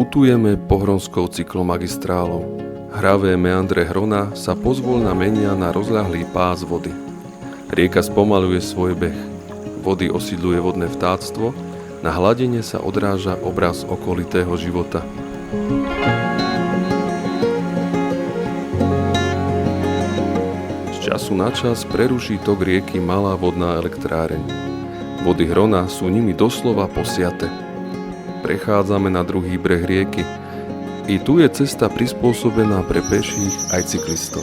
Putujeme pohronskou cyklomagistráľou. Hravé meandre Hrona sa pozvolna menia na rozľahlý pás vody. Rieka spomaľuje svoj beh. Vody osídľuje vodné vtáctvo, na hladine sa odráža obraz okolitého života. Z času na čas preruší tok rieky malá vodná elektráreň. Vody Hrona sú nimi doslova posiate. Prechádzame na druhý breh rieky. I tu je cesta prispôsobená pre peších aj cyklistov.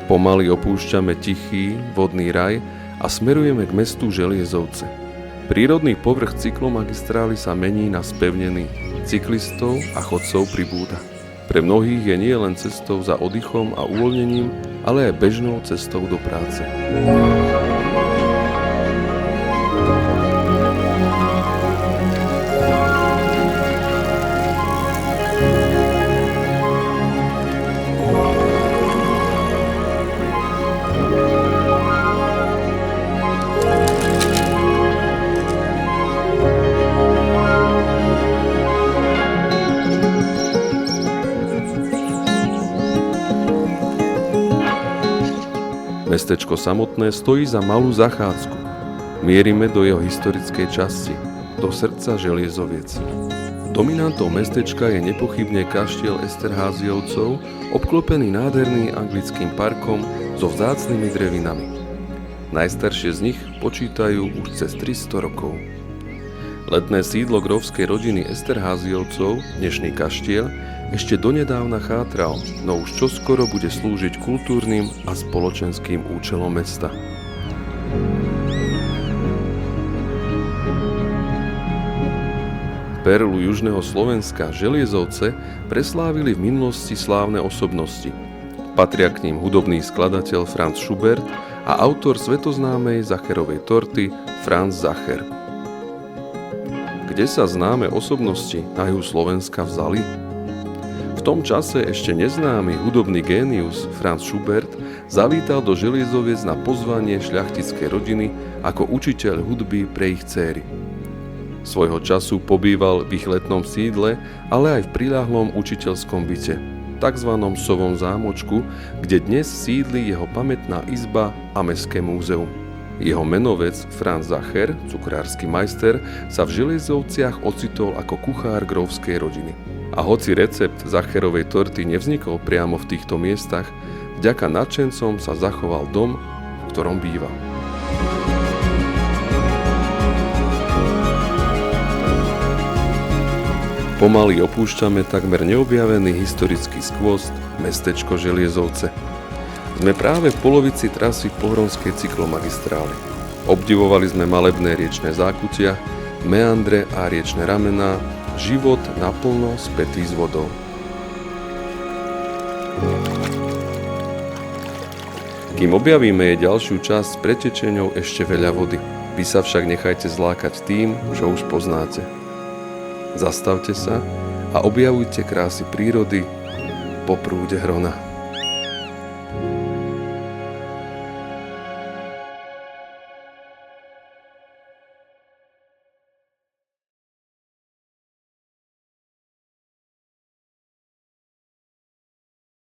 Pomaly opúšťame tichý vodný raj a smerujeme k mestu Želiezovce. Prírodný povrch cyklomagistrály sa mení na spevnený. Cyklistov a chodcov pribúda. Pre mnohých je nie len cestou za oddychom a uvoľnením, ale aj bežnou cestou do práce. Mestečko samotné stojí za malú zachádzku. Mierime do jeho historickej časti, do srdca Želiezoviec. Dominantou mestečka je nepochybne kaštiel Esterházyovcov, obklopený nádherným anglickým parkom so vzácnymi drevinami. Najstaršie z nich počítajú už cez 300 rokov. Letné sídlo grófskej rodiny Esterházyovcov, dnešný kaštiel, ešte donedávna chátral, no už čoskoro bude slúžiť kultúrnym a spoločenským účelom mesta. Perlu južného Slovenska Želiezovce preslávili v minulosti slávne osobnosti. Patria k ním hudobný skladateľ Franz Schubert a autor svetoznámej Zacherovej torty Franz Zacher. Kde sa známe osobnosti na juhu Slovenska vzali? V tom čase ešte neznámy hudobný génius Franz Schubert zavítal do Želiezoviec na pozvanie šľachtickej rodiny ako učiteľ hudby pre ich dcéry. Svojho času pobýval v ich letnom sídle, ale aj v priľahlom učiteľskom byte, takzvanom Sovom zámočku, kde dnes sídli jeho pamätná izba a mestské múzeum. Jeho menovec Franz Zacher, cukrársky majster, sa v Želiezovciach ocitol ako kuchár grófskej rodiny. A hoci recept Zacherovej torty nevznikol priamo v týchto miestach, vďaka nadšencom sa zachoval dom, v ktorom býval. Pomaly opúšťame takmer neobjavený historický skvost, mestečko Želiezovce. Sme práve v polovici trasy pohronskej cyklomagistrály. Obdivovali sme malebné riečne zákutia, meandre a riečne ramená, život naplno spätý s vodou. Kým objavíme jej ďalšiu časť s pretečením ešte veľa vody. Vy sa však nechajte zlákať tým, čo už poznáte. Zastavte sa a objavujte krásy prírody po prúde Hrona.